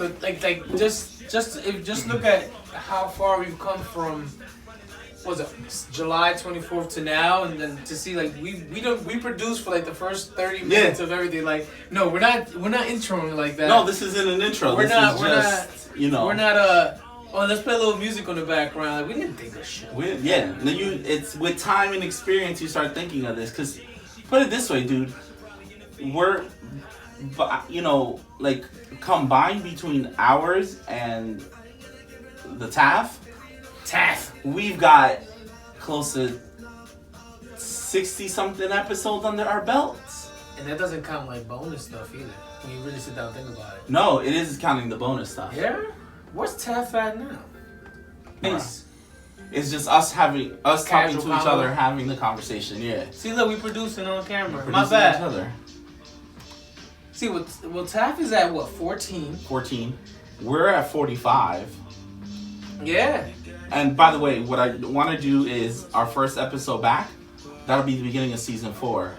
but just look at how far we've come from. What was it July 24th to now, and then to see like we produce for like the first 30 minutes of everything. Like, no, we're not introing like that. No, this isn't an intro. We're not. Oh, let's play a little music on the background. Like, we didn't think of shit. It's with time and experience you start thinking of this. Cause put it this way, dude, we're like combined between ours and the TAF, we've got close to 60-something episodes under our belts. And that doesn't count like bonus stuff either, when you really sit down and think about it. No, it is counting the bonus stuff. Yeah? What's TAF at now? Peace. It's just us talking to each other, having the conversation, yeah. See, look, we producing on camera. My bad. Each other. See, TAF is at what, 14? 14. We're at 45. Yeah. And by the way, what I want to do is our first episode back. That'll be the beginning of season 4.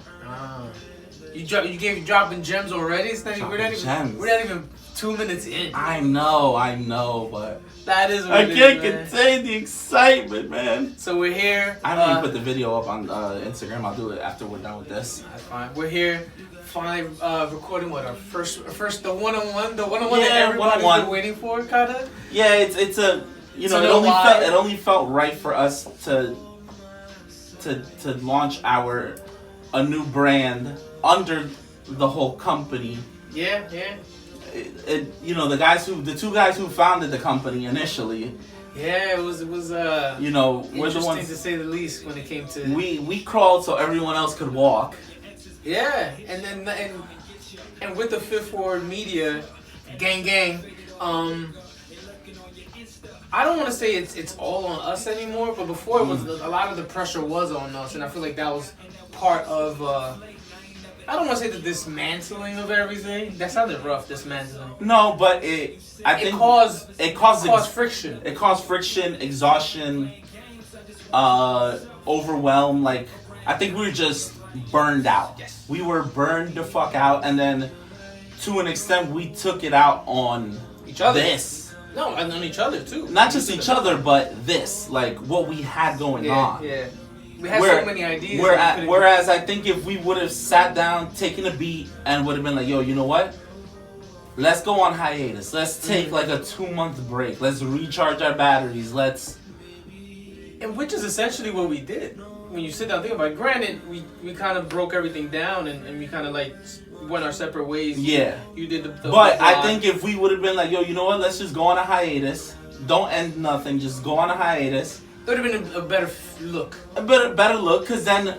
You dropping gems already? We're not even 2 minutes in. I know, but that is. I can't contain the excitement, man. So we're here. I haven't even put the video up on Instagram. I'll do it after we're done with this. That's fine. We're here. Finally recording our first the one-on-one that everybody's been waiting for, kinda. Yeah, it's a it only felt right for us to launch a new brand under the whole company. Yeah. The two guys who founded the company initially. Yeah, it was we're the ones, to say the least when it came to. We crawled so everyone else could walk. Yeah, and with the Fifth Ward Media, gang. I don't want to say it's all on us anymore, but before it was a lot of the pressure was on us, and I feel like that was part of. I don't want to say the dismantling of everything. That sounded rough, dismantling. No, but it caused friction. It caused friction, exhaustion, overwhelm. Like, I think we were just burned out. Yes. We were burned the fuck out, and then to an extent we took it out on each other. No, and on each other too. Not just each other, but this, like what we had going on. Yeah. We had so many ideas. Whereas I think if we would have sat down, taken a beat, and would have been like, yo, you know what? Let's go on hiatus. Let's take like a 2-month break. Let's recharge our batteries. And which is essentially what we did. When you sit down and think about it, granted, we kind of broke everything down and we kind of like went our separate ways. Yeah. You did the But I think if we would have been like, yo, you know what? Let's just go on a hiatus. Don't end nothing. Just go on a hiatus. It would have been a better look. A better look, because then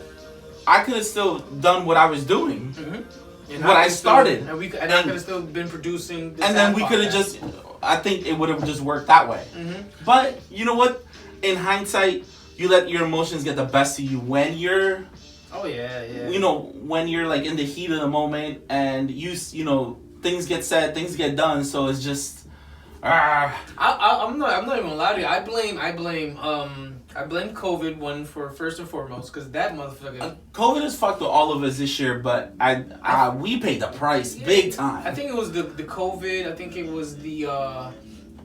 I could have still done what I was doing. Mm-hmm. What I started. And I could have still been producing. And then we could have just, I think it would have just worked that way. Mm-hmm. But you know what? In hindsight, you let your emotions get the best of you when you're. Oh yeah. When you're like in the heat of the moment and things get said, things get done. So it's just. I'm not even gonna lie to you. I blame COVID for first and foremost, because that motherfucker. COVID has fucked with all of us this year, but we paid the price big time. I think it was the COVID. I think it was the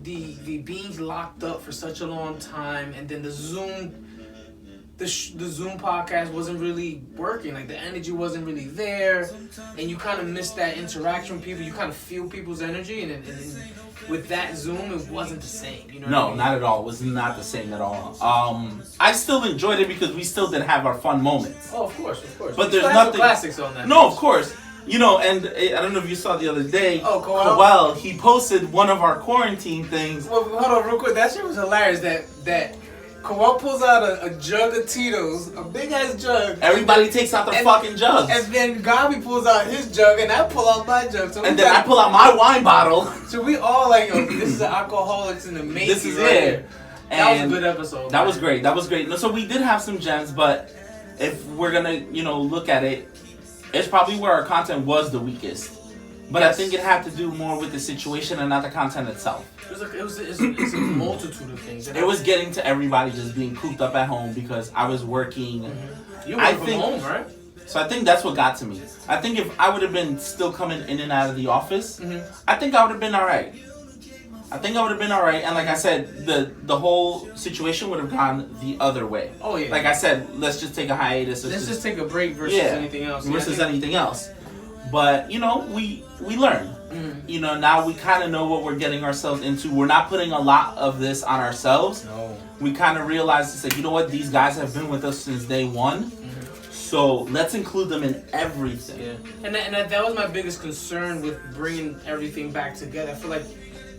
being locked up for such a long time, and then the Zoom. The Zoom podcast wasn't really working. Like, the energy wasn't really there, and you kind of miss that interaction with people. You kind of feel people's energy, and with that Zoom, it wasn't the same. You know? No, not at all. It was not the same at all. I still enjoyed it because we still did have our fun moments. Oh, of course. But there's nothing classics on that. No, of course. And I don't know if you saw the other day. Oh, Coel, he posted one of our quarantine things. Well, hold on, real quick. That shit was hilarious. That. Kawhi pulls out a jug of Tito's, a big ass jug. Everybody takes out their fucking jugs. And then Gabi pulls out his jug, and I pull out my jug. And then I pull out my wine bottle. So we all like, yo, this is Alcoholics in the Making. This is it. That was a good episode. That was great. No, so we did have some gems, but if we're gonna, look at it, it's probably where our content was the weakest. But yes. I think it had to do more with the situation and not the content itself. It's a multitude of things. It was getting to everybody just being cooped up at home because I was working. Mm-hmm. You were from home, right? So I think that's what got to me. I think if I would have been still coming in and out of the office, I think I would have been all right. I think I would have been all right. And like I said, the whole situation would have gone the other way. Oh yeah. Like I said, let's just take a hiatus. Let's just take a break versus anything else. Versus anything else. But you know, we learn. Mm-hmm. You know, now we kind of know what we're getting ourselves into. We're not putting a lot of this on ourselves. No. We kind of realized it's like, you know what, these guys have been with us since day one. So let's include them in everything. Yeah, and that was my biggest concern with bringing everything back together. I feel like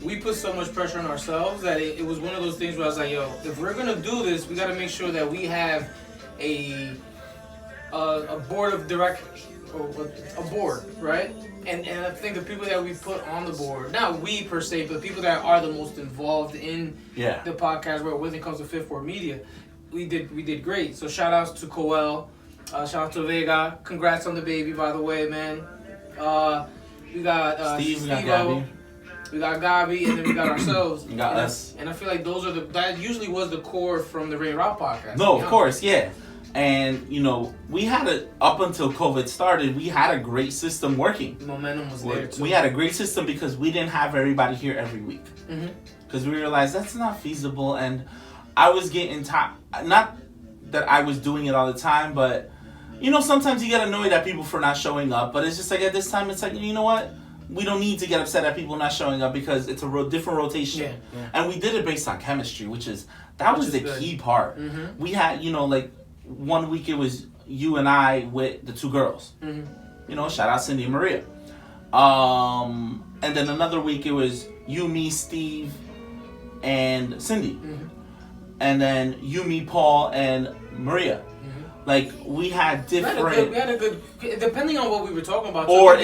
we put so much pressure on ourselves that it was one of those things where I was like, yo, if we're gonna do this, we gotta make sure that we have a board of directors, or a board, right? And I think the people that we put on the board, not we per se, but the people that are the most involved in the podcast world when it comes to Fifth Ward Media, we did great. So shout outs to Coel. Shout out to Vega. Congrats on the baby, by the way, man. We got Steve, we got Gabby. We got Gabi, and then we got ourselves. We got us. And I feel like that usually was the core from the Reintroduce podcast. No, of course, yeah. And, you know, we had up until COVID started, we had a great system working. The momentum was there, too. We had a great system because we didn't have everybody here every week. Because we realized that's not feasible. And I was getting tired. Not that I was doing it all the time, but, you know, sometimes you get annoyed at people for not showing up. But it's just like at this time, it's like, you know what? We don't need to get upset at people not showing up because it's a different rotation. Yeah. And we did it based on chemistry, which was the key part. We had, you know, like, 1 week it was you and I with the two girls. You know, shout out Cindy and Maria. And then another week it was you, me, Steve, and Cindy. And then you, me, Paul, and Maria. Like, we had different... We had a good... Depending on what we were talking about... Or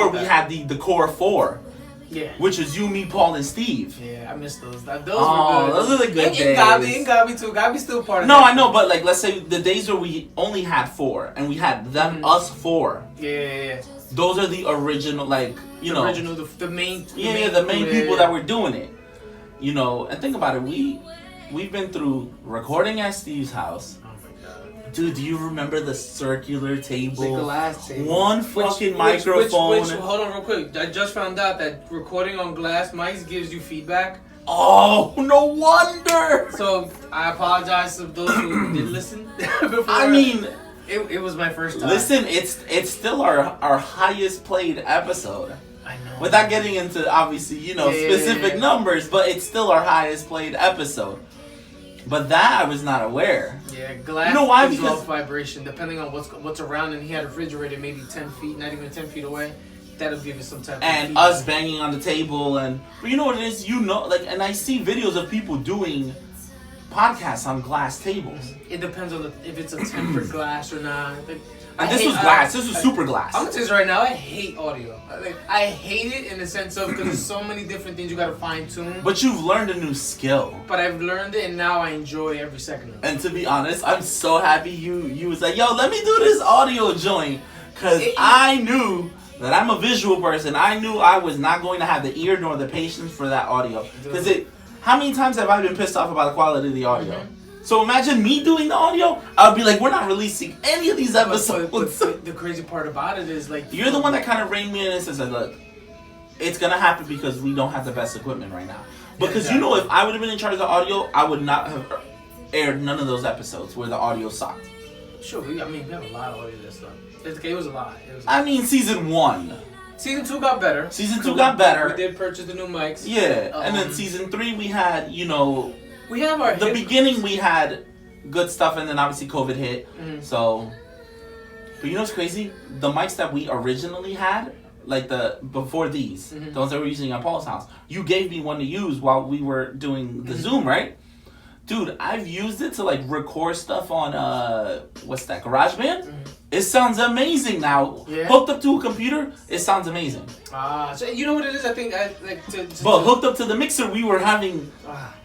we had the core four. Yeah. Which is you, me, Paul, and Steve. Yeah, I missed those. Those were good. Those are the good days. And Gabi too. Gabi's still part of No, that. I know, but like, let's say the days where we only had four, and we had them, us four. Yeah. Those are the original, like, you know... The main people that were doing it. You know, and think about it, we've been through recording at Steve's house. Dude, do you remember the circular table? The glass table. One fucking microphone. Hold on real quick. I just found out that recording on glass mics gives you feedback. Oh, no wonder! So, I apologize to those who did listen before. I mean... It was my first time. Listen, it's still our highest played episode. I know. Without getting into, obviously, you know, specific numbers, but it's still our highest played episode. But that I was not aware. Yeah, glass. You know why? Gives Because off vibration, depending on what's around, and he had a refrigerator maybe 10 feet, not even 10 feet away. That'll give you some type of and us banging on the table, but you know what it is? You know, like, and I see videos of people doing podcasts on glass tables. It depends on if it's a tempered glass or not. And this was glass. This was super glass. I'm gonna tell you this right now. I hate audio. I hate it in the sense of because there's so many different things you gotta fine tune. But you've learned a new skill. But I've learned it, and now I enjoy every second of it. And to be honest, I'm so happy you was like, yo, let me do this audio joint, cause I knew that I'm a visual person. I knew I was not going to have the ear nor the patience for that audio. Cause how many times have I been pissed off about the quality of the audio? So imagine me doing the audio. I'll be like, we're not releasing any of these episodes. But the crazy part about it is like you're the one that kind of reined me in and says, look, it's gonna happen because we don't have the best equipment right now. Because you know, if I would have been in charge of the audio, I would not have aired none of those episodes where the audio sucked. Sure, we have a lot of audio this stuff. It was a lot. I mean, season 1. Season 2 got better. Season 2 got better. We did purchase the new mics. Yeah, and then season 3 we had, you know, we have our the beginning we had good stuff, and then obviously COVID hit. So, but you know what's crazy? The mics that we originally had, like before these, the ones that we're using at Paul's house, you gave me one to use while we were doing the Zoom, right? Dude, I've used it to like record stuff on what's that, GarageBand? It sounds amazing now. Yeah. Hooked up to a computer, it sounds amazing. So you know what it is? I think but hooked up to the mixer, we were having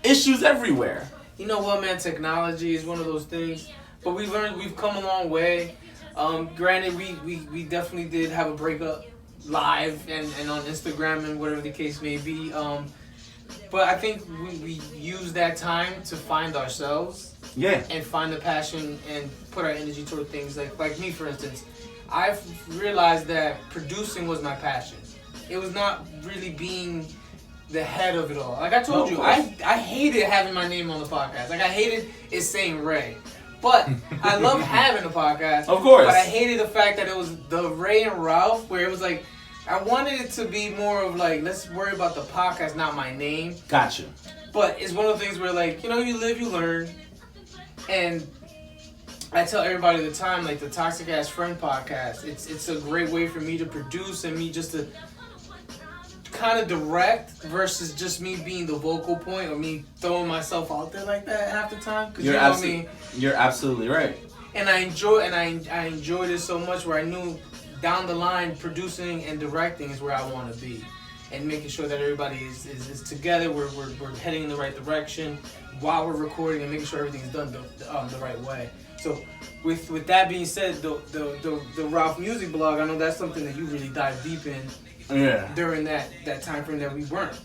issues everywhere. You know what, man? Technology is one of those things. But we've come a long way. Granted, we definitely did have a breakup live and on Instagram and whatever the case may be. But I think we use that time to find ourselves. Yeah. And find the passion and put our energy toward things like me, for instance. I've realized that producing was my passion. It was not really being the head of it all. Like I told you, I hated having my name on the podcast. Like I hated it saying Ray. But I love having a podcast. Of course. But I hated the fact that it was the Ray and Ralph, where it was like, I wanted it to be more of like, let's worry about the podcast, not my name. Gotcha. But it's one of the things where like, you know, you live, you learn. And I tell everybody at the time, like the Toxic Ass Friend podcast, it's a great way for me to produce and me just to kind of direct versus just me being the vocal point or me throwing myself out there like that half the time. Cause You're you know what I mean? You're absolutely right. And I enjoyed it so much where I knew down the line producing and directing is where I want to be, and making sure that everybody is together. We're heading in the right direction while we're recording and making sure everything's done the right way. So with that being said, the Ralph Music blog, I know that's something that you really dive deep in. Yeah. During that time frame that we weren't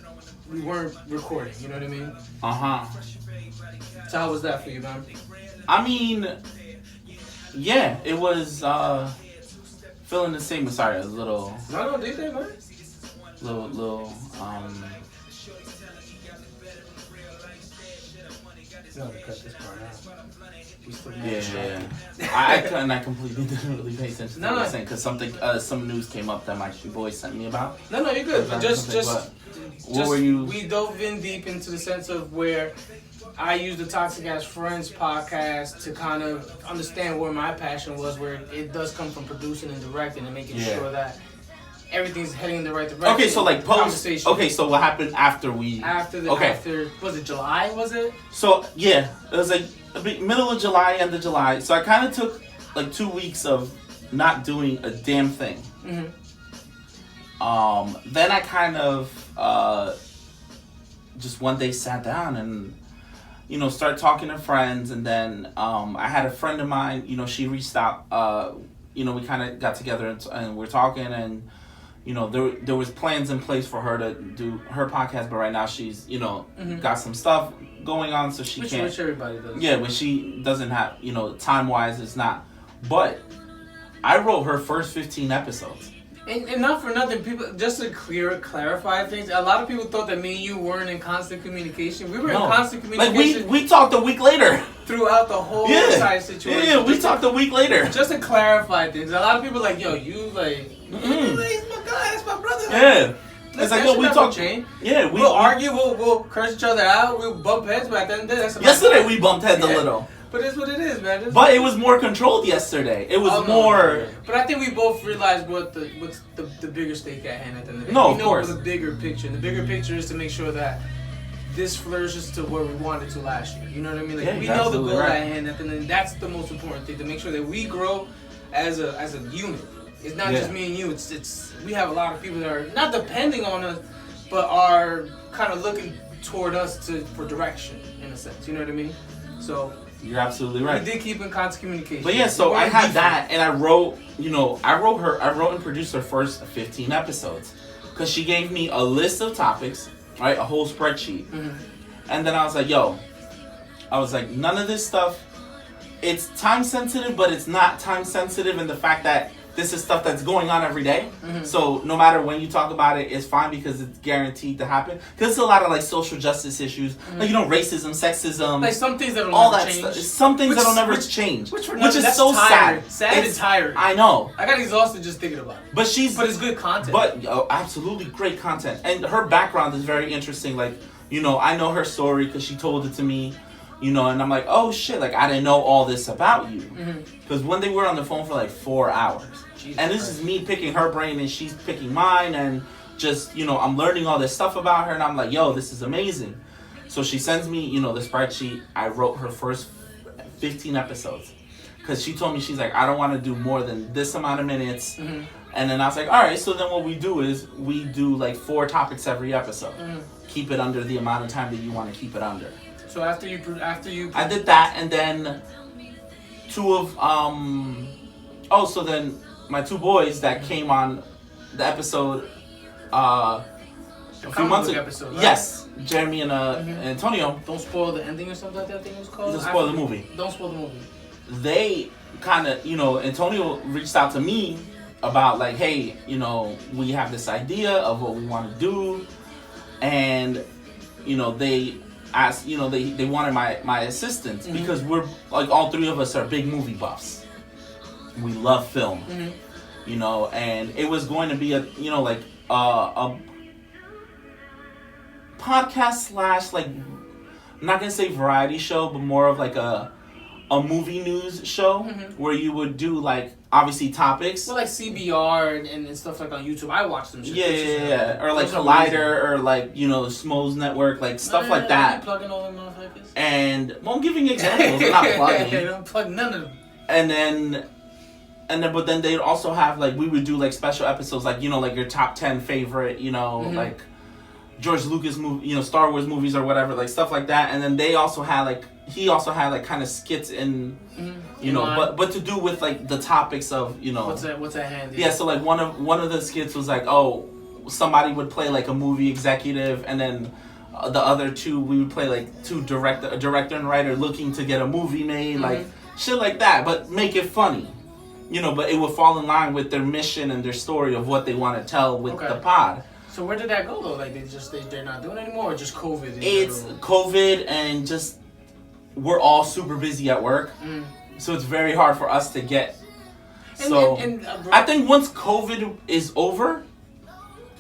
recording, you know what I mean? So how was that for you, man? I mean, yeah, it was feeling the same. Sorry, I was a little. No, do that, man. Little. No, cut this part out. Yeah. I completely didn't really pay attention to what you were saying because some news came up that my boy sent me about. No, you're good. But what were you? We dove in deep into the sense of where I use the Toxic Ass Friends podcast to kind of understand where my passion was, where it does come from producing and directing and making sure that everything's heading in the right direction. Okay, so like post. Okay, so what happened after was it July? Was it? So yeah, it was like middle of July, end of July. So I kind of took like 2 weeks of not doing a damn thing. Mm-hmm. Then I kind of just one day sat down and started talking to friends, and then I had a friend of mine. She reached out. We kind of got together and we're talking, and there was plans in place for her to do her podcast, but right now she's got some stuff going on, so she can't. Which everybody does. Yeah, but she doesn't have time wise. It's not. But I wrote her first 15 episodes. And not for nothing, people, just to clarify things, a lot of people thought that me and you weren't in constant communication. We were in constant communication. Like we talked a week later. Throughout the whole entire situation. Yeah, we talked a week later. Just to clarify things, a lot of people are like, yo, you like, he's my guy, that's my brother. Yeah. It's like, yo, we talk. Yeah, we'll argue, we'll curse each other out, we'll bump heads, but at the end of the day, that's yesterday we bumped heads a little. But it's what it is, man. But it was more controlled yesterday. It was more. No. But I think we both realized what's the bigger stake at hand at the end of the day. No, we of know course. the bigger picture. And the bigger picture is to make sure that this flourishes to where we wanted to last year. You know what I mean? Like we know the goal at hand at the end. That's the most important thing, to make sure that we grow as a unit. It's not just me and you. It's we have a lot of people that are not depending on us, but are kind of looking toward us for direction in a sense. You know what I mean? So. You're absolutely right. We did keep in constant communication. But yeah, so I had that, and I wrote and produced her first 15 episodes, because she gave me a list of topics, right, a whole spreadsheet, and then I was like, none of this stuff, it's time sensitive, but it's not time sensitive in the fact that this is stuff that's going on every day. So no matter when you talk about it, it's fine because it's guaranteed to happen. Because it's a lot of like social justice issues, like racism, sexism, like some things that'll all never that change. stuff. Some things that'll never change, which is so tired. sad. It's tiring. I know. I got exhausted just thinking about it. But it's good content. But absolutely great content, and her background is very interesting. Like I know her story because she told it to me. And I'm like, oh shit, like I didn't know all this about you. Because when they were on the phone for like 4 hours. And this is me picking her brain and she's picking mine, and just, I'm learning all this stuff about her, and I'm like, yo, this is amazing. So she sends me, the spreadsheet. I wrote her first 15 episodes. Because she told me, she's like, I don't want to do more than this amount of minutes. And then I was like, all right, so then what we do is we do like 4 topics every episode. Keep it under the amount of time that you want to keep it under. So after you I did that, and then so then my 2 boys that came on the episode a few months ago. Episode, right? Yes, Jeremy and Antonio. Don't spoil the ending or something like that. I think it was called. Don't spoil the movie. Don't spoil the movie. They kind of, Antonio reached out to me about like, hey, we have this idea of what we want to do. and they asked, they wanted my assistance because we're like all three of us are big movie buffs. We love film, and it was going to be a podcast / like, I'm not gonna say variety show, but more of like a movie news show where you would do like obviously topics. Well, like CBR and stuff like on YouTube. I watch them. Yeah. Or like Collider or like Smo's Network, like stuff like that. Plugging all them motherfuckers. And I'm giving examples. I'm not plugging. Don't plug none of them. And then, but then they'd also have like we would do like special episodes, like like your top 10 favorite, like George Lucas movie, Star Wars movies or whatever, like stuff like that. And then he also had like kind of skits in, but to do with like the topics of What's that hand? Yeah, so like one of the skits was like, oh, somebody would play like a movie executive, and then the other two we would play like a director and writer looking to get a movie made, like shit like that, but make it funny. But it would fall in line with their mission and their story of what they want to tell with the pod. So where did that go though? Like they're not doing it anymore, or just COVID? It's COVID, and just we're all super busy at work, so it's very hard for us to get. I think once COVID is over,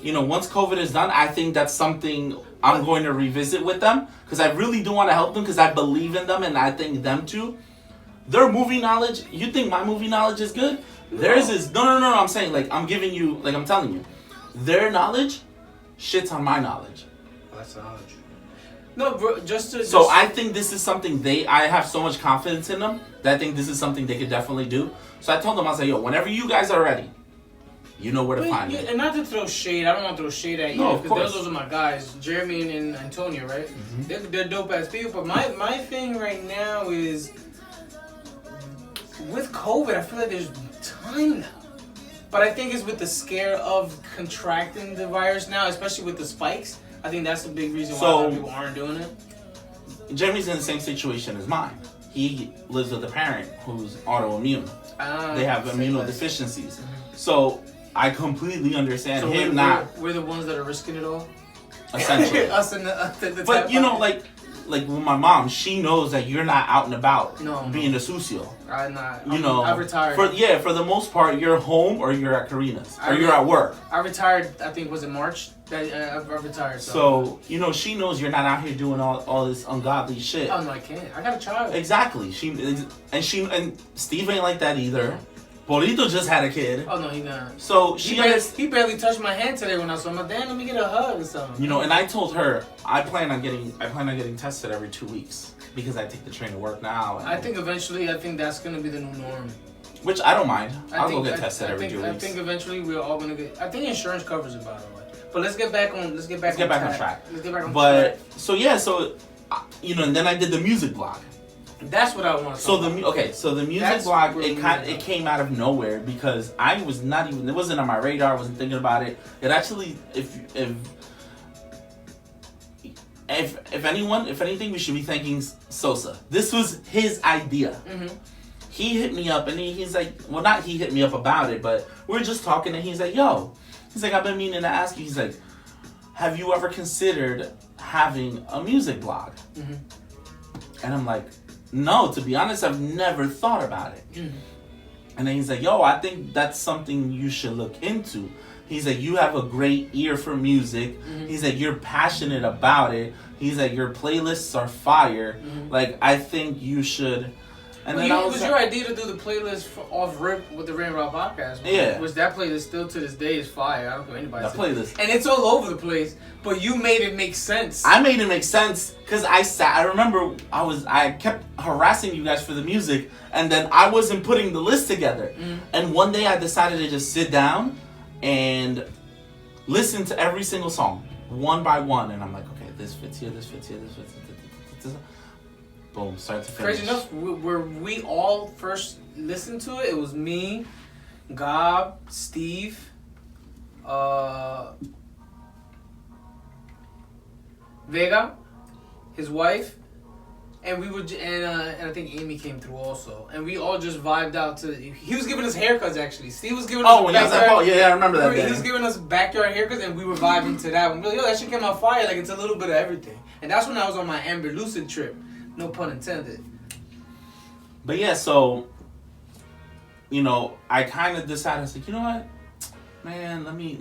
once COVID is done, I think that's something I'm going to revisit with them, because I really do want to help them, because I believe in them and I think them too. Their movie knowledge, you think my movie knowledge is good? Theirs is no. I'm saying, like, I'm giving you, like, I'm telling you, their knowledge shits on my knowledge. That's knowledge. No, bro, So I think this is something I have so much confidence in them that I think this is something they could definitely do. So I told them, I was like, yo, whenever you guys are ready, you know where to find me. And not to throw shade, I don't want to throw shade at you, because those are my guys, Jeremy and Antonio, right? They're dope ass people. But my thing right now is, with COVID, I feel like there's time now. But I think it's with the scare of contracting the virus now, especially with the spikes. I think that's the big reason why a lot of people aren't doing it. Jeremy's in the same situation as mine. He lives with a parent who's autoimmune. They have immunodeficiencies. So I completely understand him not. We're the ones that are risking it all. Essentially. Us in the but like with my mom, she knows that you're not out and about being a sucio. I'm not. I retired. For the most part, you're home or you're at Karina's or you're at work. I retired. I think was in March. I retired. So she knows you're not out here doing all this ungodly shit. Oh no, I can't. I got a child. Exactly. And Steve ain't like that either. Bolito just had a kid. Oh no, he not. So he barely touched my hand today when I saw him. I'm like, damn, let me get a hug or something. And I told her I plan on getting tested every 2 weeks, because I take the train to work now. I think eventually, that's gonna be the new norm. Which I don't mind. I'll go get tested every 2 weeks. I think eventually we're all gonna get. I think insurance covers it, by the way. But let's get back on track. And then I did the music blog. That's what I want to talk about. So the music blog, it came out of nowhere, because I was not even, it wasn't on my radar, I wasn't thinking about it. It actually, if anything, we should be thanking Sosa. This was his idea. He hit me up and he's like, well, not he hit me up about it, but we were just talking, and he's like, I've been meaning to ask you. He's like, have you ever considered having a music blog? And I'm like, no, to be honest, I've never thought about it. And then he's like, I think that's something you should look into. He's like, you have a great ear for music. He's like, you're passionate about it. He's like, your playlists are fire. Like, I think you should. And then it was your idea to do the playlist off rip with the Reintroduce podcast. Yeah. Which that playlist still to this day is fire. I don't care anybody. That playlist. And it's all over the place, but you made it make sense. I made it make sense because I remember I kept harassing you guys for the music, and then I wasn't putting the list together. And one day I decided to just sit down and listen to every single song one by one, and I'm like, okay, this fits here, this fits here, this fits here. Boom, start to finish. Crazy enough, where we all first listened to it, it was me, Gob, Steve, Vega, his wife, and we would, and I think Amy came through also, and we all just vibed out to. He was giving us haircuts actually. Steve was giving us. Oh, when you was at Paul, yeah, I remember that. He was giving us backyard haircuts, and we were vibing to that. We were like, yo, that shit came out fire. Like it's a little bit of everything, and that's when I was on my Amber Lucid trip. No pun intended. But yeah, so you know, I kind of decided, I was like, you know what, man, let me.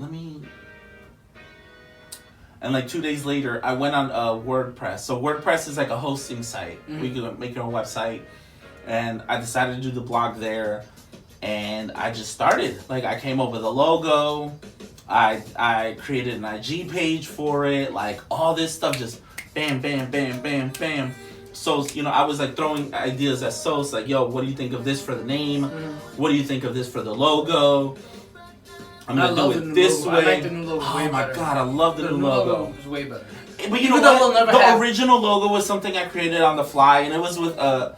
And like 2 days later, I went on WordPress. So WordPress is like a hosting site. Mm-hmm. We can make your own website. And I decided to do the blog there. And I just started. Like I came up with a logo. I created an IG page for it. Like all this stuff just bam, bam, bam, bam, bam. So, you know, I was like throwing ideas at Sos. Like, yo, what do you think of this for the name? Mm-hmm. What do you think of this for the logo? I'm gonna do it this way. I like the new logo. Oh my god, I love the new logo. It's way better. But you know what? The original logo was something I created on the fly, and it was with the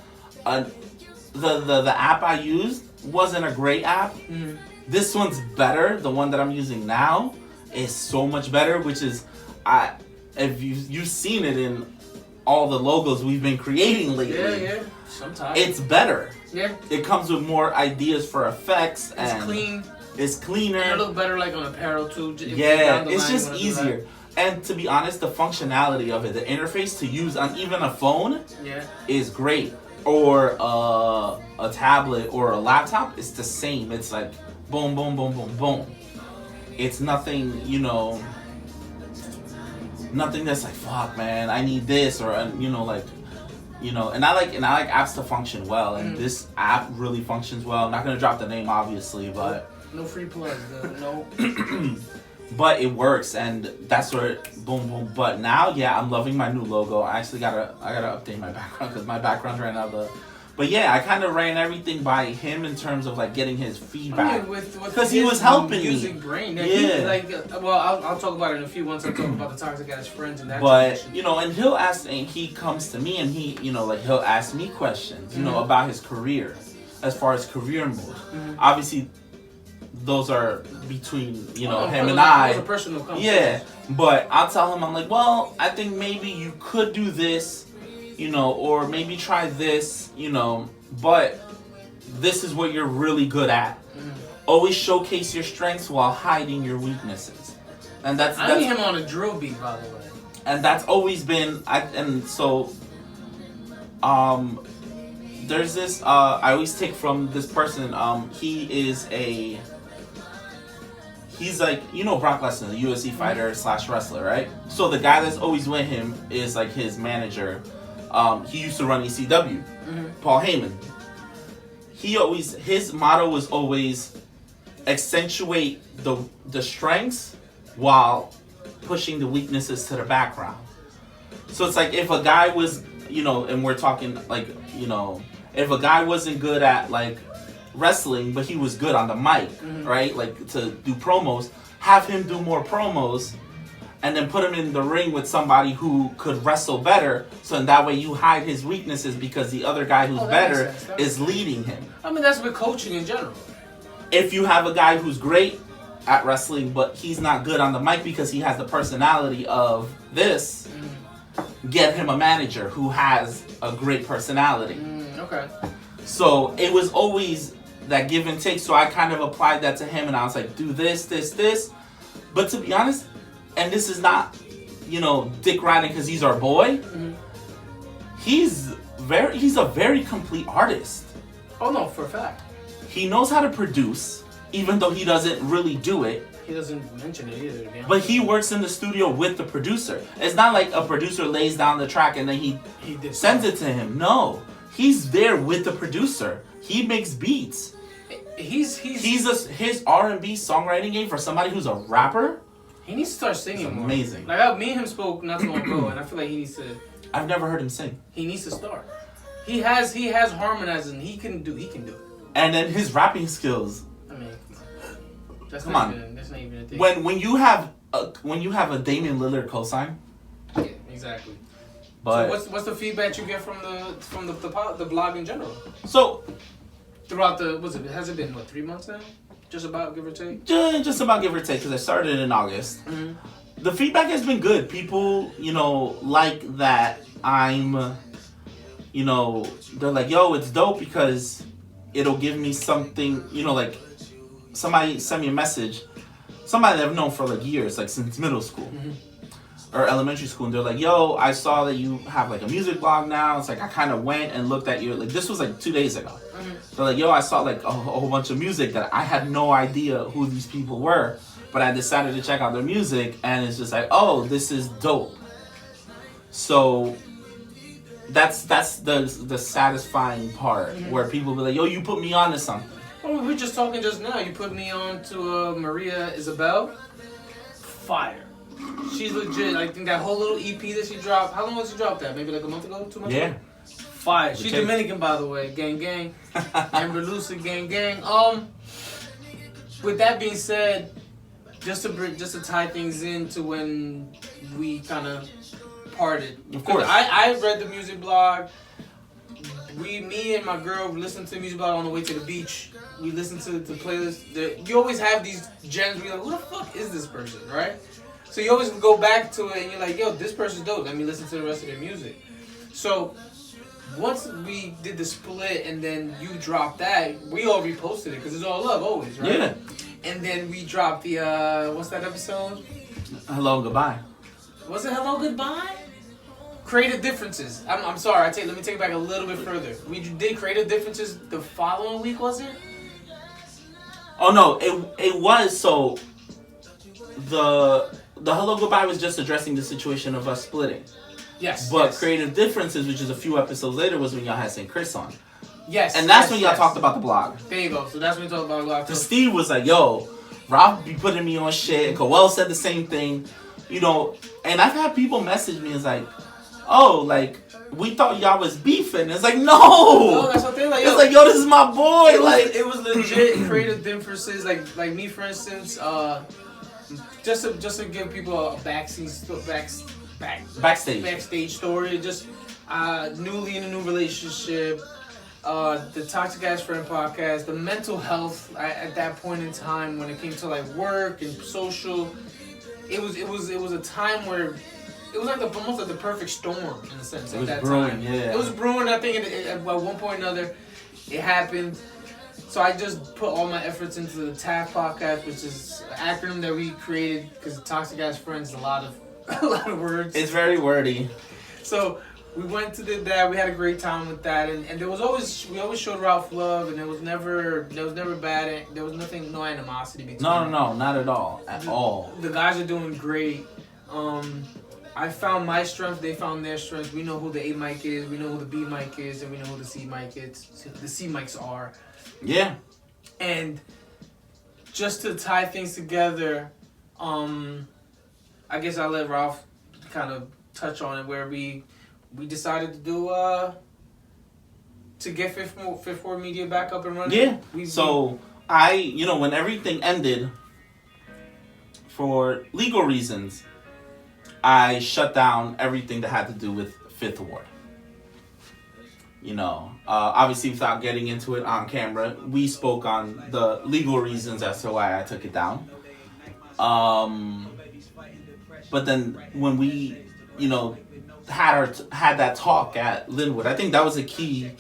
app I used wasn't a great app. Mm-hmm. This one's better. The one that I'm using now is so much better. Which is, if you've seen it in all the logos we've been creating lately. Yeah. Sometimes it's better. Yeah. It comes with more ideas for effects. It's clean. It's cleaner. And it look better like on apparel too. Yeah, it's just easier. And to be honest, the functionality of it, the interface to use on even a phone is great. Or a tablet or a laptop, it's the same. It's like boom, boom, boom, boom, boom. It's nothing, you know, nothing that's like, fuck, man, I need this, or, you know, like, you know, and I like apps to function well, and this app really functions well. I'm not gonna drop the name, obviously, but no free plugs, no. But it works, and that's where boom, boom. But now, yeah, I'm loving my new logo. I actually gotta update my background because my background ran out of. But yeah, I kind of ran everything by him in terms of like getting his feedback because he was helping me. Brain, I'll talk about it in a few once I talk about the toxic ass friends and that. But you know, and he'll ask, and he comes to me, and he, you know, like he'll ask me questions, you know, about his career, as far as career moves. Obviously, those are between, you know, him and I. Those are personal yeah, but I'll tell him, I'm like, well, I think maybe you could do this, you know, or maybe try this, you know, but this is what you're really good at. Always showcase your strengths while hiding your weaknesses. And that's I need him on a drill beat, by the way. And that's always been, there's this, I always take from this person, he's like, you know, Brock Lesnar, the UFC fighter / wrestler, right? So the guy that's always with him is like his manager. He used to run ECW, Paul Heyman. His motto was always accentuate the strengths while pushing the weaknesses to the background. So it's like if a guy was, you know, and we're talking like, you know, if a guy wasn't good at like wrestling, but he was good on the mic, right? Like to do promos, have him do more promos, and then put him in the ring with somebody who could wrestle better, so in that way you hide his weaknesses because the other guy who's better is leading him. I mean, that's with coaching in general. If you have a guy who's great at wrestling, but he's not good on the mic because he has the personality of this, get him a manager who has a great personality. Okay. So it was always that give and take. So I kind of applied that to him, and I was like, do this, this, this. But to be honest, and this is not, you know, dick riding because he's our boy. He's a very complete artist. Oh no, for a fact. He knows how to produce, even though he doesn't really do it. He doesn't mention it either, to be honest. But he works in the studio with the producer. It's not like a producer lays down the track and then he sends it to him. No, he's there with the producer. He makes beats. His R&B songwriting game for somebody who's a rapper. He needs to start singing more. Amazing. Like me and him spoke not too long ago, and I feel like he needs to. I've never heard him sing. He needs to start. He has harmonizing. He can do it. And then his rapping skills. I mean, that's not even a thing. When you have a Damian Lillard cosign. Yeah, exactly. But so what's the feedback you get from the blog in general? So throughout has it been 3 months now? Just about, give or take? Just about, give or take, because I started in August. The feedback has been good. People, you know, like that I'm they're like, yo, it's dope because it'll give me something, like somebody sent me a message, somebody that I've known for like years, like since middle school or elementary school, and they're like, yo, I saw that you have like a music blog now. It's like I kind of went and looked at your, like, this was like 2 days ago. They're like, yo, I saw like a whole bunch of music that I had no idea who these people were, but I decided to check out their music, and it's just like, oh, this is dope. So that's the satisfying part where people be like, yo, you put me on to something. Well, we were just talking just now. You put me on to Maria Isabel. Fire. She's legit. I think that whole little EP that she dropped. How long was she dropped that? Maybe like a month ago, 2 months ago? Fire. She's Dominican, by the way. Gang, gang. Amber Lucid, gang, gang. With that being said, just to tie things into when we kind of parted. Of course. I read the music blog. Me and my girl listened to the music blog on the way to the beach. We listened to the playlist. You always have these gems where you're like, who the fuck is this person, right? So you always go back to it and you're like, yo, this person's dope. Let me listen to the rest of their music. So once we did the split and then you dropped that, we all reposted it because it's all love always, right? Yeah. And then we dropped the, what's that episode? Hello, goodbye. Was it Hello, Goodbye? Creative Differences. I'm sorry, let me take it back a little bit further. We did Creative Differences the following week, was it? Oh no, it was. So the Hello Goodbye was just addressing the situation of us splitting. Yes. But yes. Creative Differences, which is a few episodes later, was when y'all had St. Chris on. Yes. And that's when y'all talked about the blog. There you go. So that's when we talked about the blog. So Steve was like, yo, Ralph be putting me on shit. And Coel said the same thing. And I've had people message me, it's like, oh, like, we thought y'all was beefing. It's like, no, that's what they're like. It's like, yo, this is my boy. It was legit Creative Differences. Like me, for instance, just to give people a backstage story. Just newly in a new relationship. The Toxic Ass Friend podcast, the mental health at that point in time when it came to like work and social. It was a time where it was like almost like the perfect storm in a sense at that time. Yeah. It was brewing. I think at one point or another, it happened. So I just put all my efforts into the TAF podcast, which is an acronym that we created because Toxic Ass Friends is a lot of words. It's very wordy. So we went to that. We had a great time with that, and we always showed Ralph love, and there was never bad. There was no animosity between. No, not at all, all. The guys are doing great. I found my strength. They found their strength. We know who the A mic is. We know who the B mic is, and we know who the C mic is. The C mics are. Yeah. And just to tie things together, I guess I'll let Ralph kind of touch on it where we decided to do to get Fifth Ward Media back up and running. Yeah. When everything ended for legal reasons, I shut down everything that had to do with Fifth Ward. Obviously without getting into it on camera, we spoke on the legal reasons as to why I took it down. But then when we, had that talk at Linwood, I think that was a key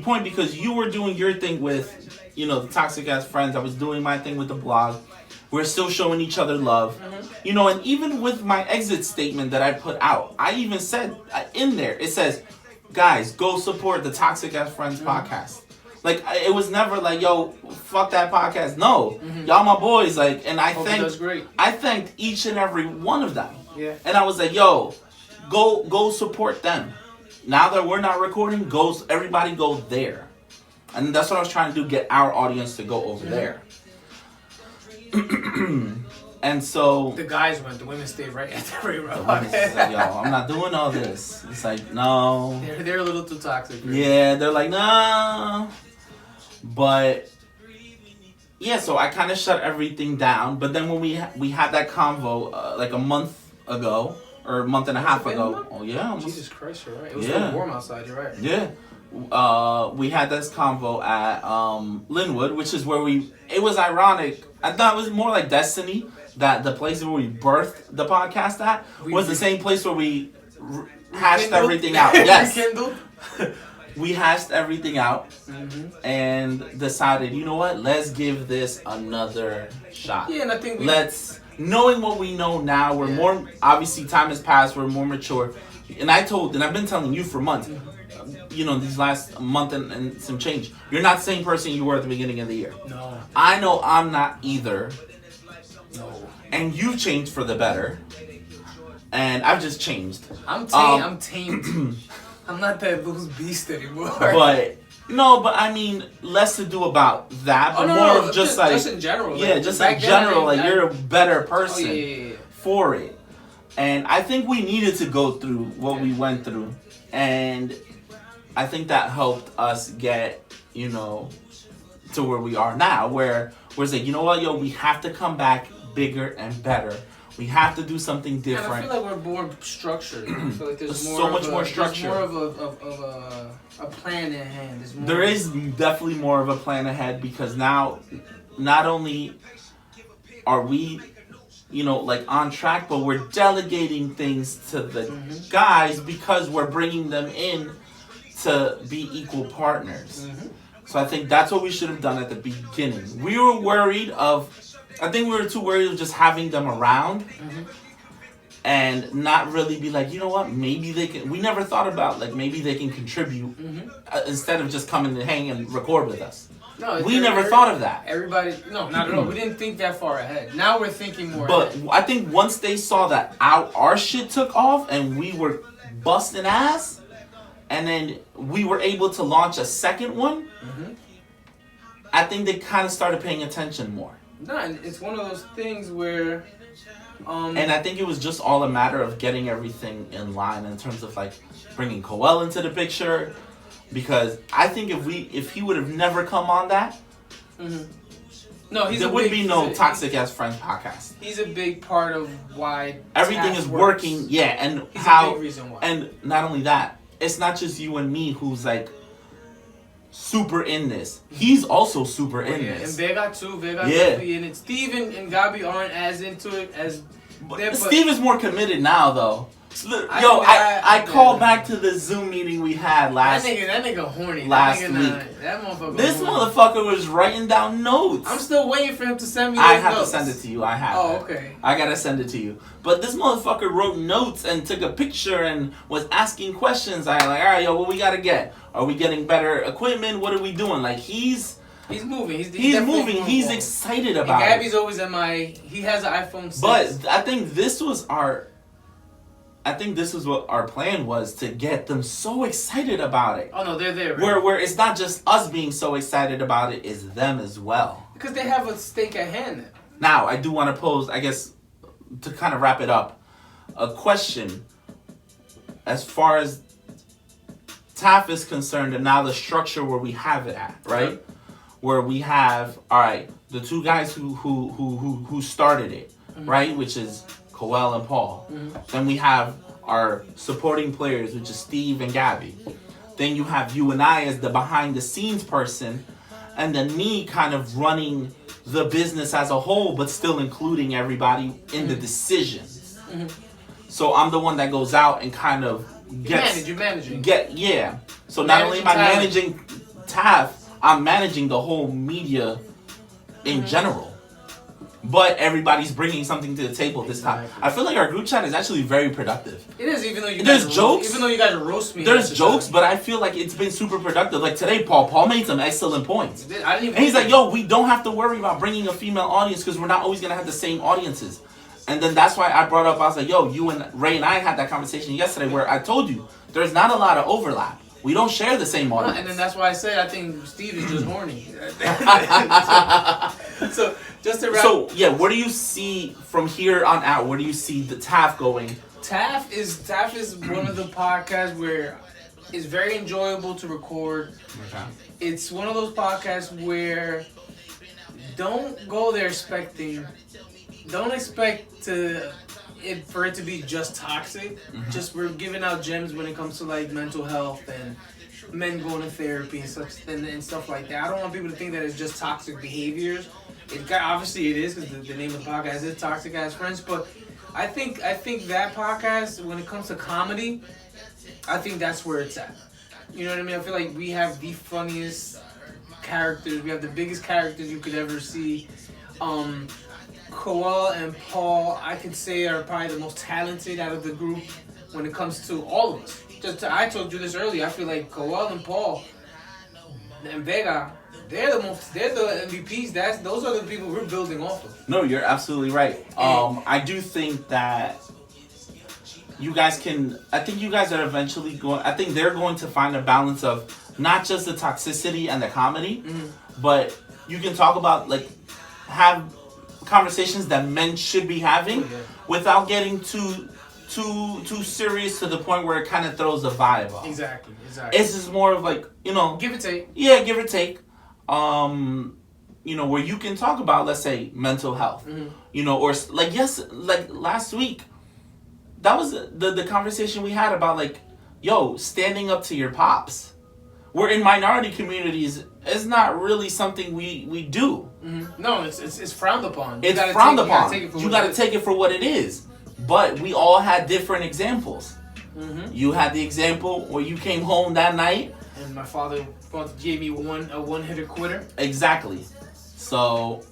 point because you were doing your thing with, the Toxic Ass Friends. I was doing my thing with the blog. We're still showing each other love. And even with my exit statement that I put out, I even said in there, it says, guys, go support the Toxic Ass Friends podcast. Like, it was never like, yo, fuck that podcast. No, y'all my boys. Like, and I thanked each and every one of them. Yeah. And I was like, yo, go support them. Now that we're not recording, everybody go there. And that's what I was trying to do, get our audience to go over there. And so the guys went, the women stayed right at the railroad. Like, yo, I'm not doing all this. It's like, no. They're a little too toxic. Right? Yeah, they're like, no. But yeah, so I kind of shut everything down. But then when we had that convo like a month ago or a month and a half ago. Oh yeah, almost. Jesus Christ, you're right. It was really warm outside. You're right. Yeah. We had this convo at Linwood, which is where it was ironic. I thought it was more like destiny that the place where we birthed the podcast at was the same place where we hashed everything out. Yes. Rekindled? We hashed everything out Mm-hmm. and decided, you know what? Let's give this another shot. Yeah, and I think knowing what we know now, we're more, obviously time has passed, we're more mature. And I've been telling you for months, you know, these last month and some change, you're not the same person you were at the beginning of the year. No. I know I'm not either. No. And you've changed for the better. And I've just changed. I'm tamed. I'm not that loose beast anymore. But I mean, less to do about that, but more of just in general. Yeah, like, just in general, like you're a better person yeah. for it. And I think we needed to go through what we went through, and I think that helped us get, you know, to where we are now, where we're saying, you know what, yo, we have to come back bigger and better. We have to do something different. And I feel like we're more structured. I feel like there's so much more structure. There's more of a plan in hand. There is definitely more of a plan ahead, because now, not only are we, you know, like on track, but we're delegating things to the guys because we're bringing them in to be equal partners. So I think that's what we should have done at the beginning. We were worried I think we were too worried of just having them around and not really be like, you know what, maybe they can. We never thought about, like, maybe they can contribute instead of just coming to hang and record with us. No, we never thought of that. Everybody, no, not at all. We didn't think that far ahead. Now we're thinking more But ahead. I think once they saw that our shit took off and we were busting ass, and then we were able to launch a second one, I think they kind of started paying attention more. No, and it's one of those things where... and I think it was just all a matter of getting everything in line in terms of, like, bringing Coel into the picture. Because I think if he would have never come on that, no, there would be no Toxic as Friends podcast. He's a big part of why everything is working. Yeah, and he's how, a big reason why. And not only that, it's not just you and me who's like super in this. He's also super in this. And Vega too. Vega definitely in it. Steve and Gabi aren't as into it as. Steve is more committed now, though. I called back to the Zoom meeting we had last. That nigga horny. Last week. That motherfucker. This motherfucker was writing down notes. I'm still waiting for him to send me. I have to send it to you. Oh, okay. I gotta send it to you. But this motherfucker wrote notes and took a picture and was asking questions. I like, all right, yo, what we gotta get? Are we getting better equipment? What are we doing? Like He's moving. He's moving. He's excited about it. And Gabby's always he has an iPhone 6. But I think this was what our plan was, to get them so excited about it. Oh no, they're there. Right? Where it's not just us being so excited about it, it's them as well. Because they have a stake at hand. Now, I do want to pose, I guess, to kind of wrap it up, a question as far as TAF is concerned, and now the structure where we have it at, right? Where we have, all right, the two guys who started it, right? Which is Coel and Paul. Then we have our supporting players, which is Steve and Gabby. Then you have you and I as the behind the scenes person, and then me kind of running the business as a whole, but still including everybody in the decisions. So I'm the one that goes out and kind of You're managing. So not only am I managing TAF, I'm managing the whole media in general. But everybody's bringing something to the table this time. I feel like our group chat is actually very productive. It is, even though you guys roast me. There's jokes, but I feel like it's been super productive. Like today, Paul made some excellent points. And he's like, yo, we don't have to worry about bringing a female audience because we're not always going to have the same audiences. And then that's why I brought up, I was like, yo, you and Ray and I had that conversation yesterday where I told you there's not a lot of overlap. We don't share the same audience. And then that's why I said I think Steve is just horny. So just to wrap. So yeah, where do you see from here on out? Where do you see the TAF going? TAF is one of the podcasts where it's very enjoyable to record. Okay. It's one of those podcasts where don't go there expecting. Don't expect for it to be just toxic. Just we're giving out gems when it comes to like mental health and men going to therapy and stuff like that. I don't want people to think that it's just toxic behaviors. Obviously it is, because the name of the podcast is Toxic as Friends. But I think that podcast, when it comes to comedy, I think that's where it's at. You know what I mean? I feel like we have the funniest characters. We have the biggest characters you could ever see. Koal and Paul, I could say, are probably the most talented out of the group when it comes to all of us. I told you this earlier. I feel like Koal and Paul and Vega, they're the MVPs. Those are the people we're building off of. No, you're absolutely right. I do think that you guys can. I think you guys are eventually going. I think they're going to find a balance of not just the toxicity and the comedy, but you can talk about have conversations that men should be having without getting too serious to the point where it kind of throws the vibe off. Exactly. It's just more of give or take. Yeah, give or take. Where you can talk about, let's say, mental health. Or last week, that was the conversation we had about standing up to your pops. We're in minority communities. It's not really something we do. No, it's frowned upon. It's frowned upon. You got to take it for what it is. But we all had different examples. You had the example where you came home that night, and my father gave me a one-hitter quitter. Exactly. So,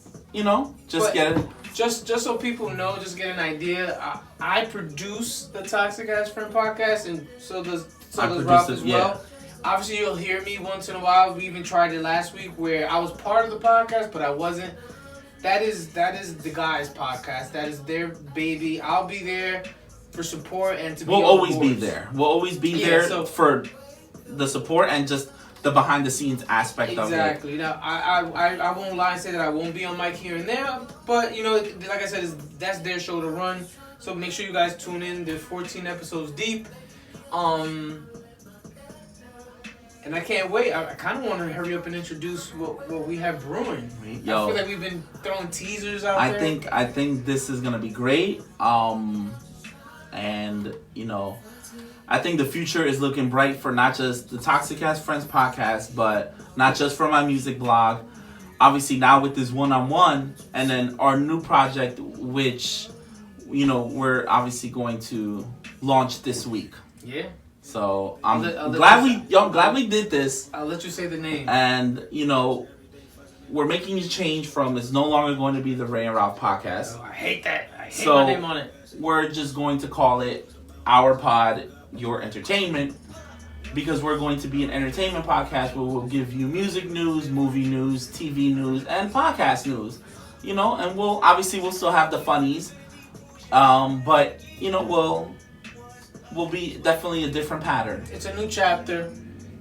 Just so people know, just get an idea. I produce the Toxic Ass Friend podcast, and so does Rob as well. Obviously, you'll hear me once in a while. We even tried it last week where I was part of the podcast, but I wasn't. That is the guys' podcast. That is their baby. I'll be there for support and to be. We'll always be there. We'll always be there for the support and just the behind the scenes aspect of it. Exactly. Now, I won't lie and say that I won't be on mic here and there, but like I said, that's their show to run. So make sure you guys tune in. They're 14 episodes deep. And I can't wait. I kind of want to hurry up and introduce what we have brewing. Yo, I feel like we've been throwing teasers out there. I think this is gonna be great. I think the future is looking bright for not just the Toxic Ass Friends podcast, but not just for my music blog. Obviously now with this one-on-one, and then our new project, which we're obviously going to launch this week. Yeah. So I'm glad we did this. I'll let you say the name. And we're making a change from it's no longer going to be the Ray and Ralph podcast. Oh, I hate that. I hate my name on it. We're just going to call it Our Pod, Your Entertainment, because we're going to be an entertainment podcast where we'll give you music news, movie news, TV news, and podcast news. And we'll still have the funnies. But will be definitely a different pattern. It's a new chapter.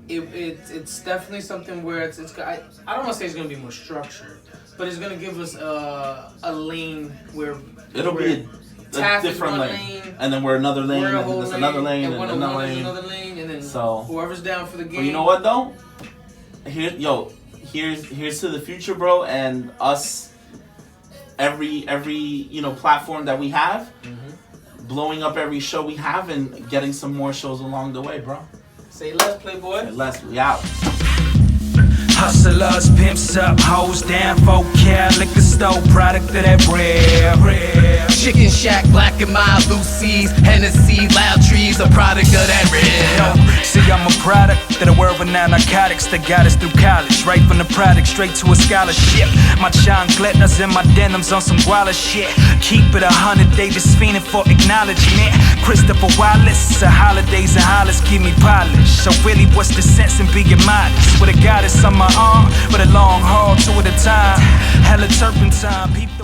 It's definitely something where I don't want to say it's going to be more structured, but it's going to give us a lane where it'll be a different lane, and then we're another lane, and then another lane, and another lane, and then whoever's down for the game. But you know what though? Here's to the future, bro, and us. Every platform that we have. Blowing up every show we have and getting some more shows along the way, bro. Say less, Playboy. Say less, we out. Hustlers, pimps up, hoes down, vocab, liquor store, product of that bread. Chicken Shack, Black and Mild, Lucy's, Hennessy, Loud Trees, a product of that red. See, I'm a product of the world-renowned narcotics that got us through college. Right from the product straight to a scholarship. My chancletas and my denims on some guala shit. Keep it 100, they just fiending for acknowledgement. Christopher Wallace, the holidays and hollers give me polish. So really, what's the sense in being modest? With a goddess on my arm, with a long haul, two at a time. Hella turpentine, peep the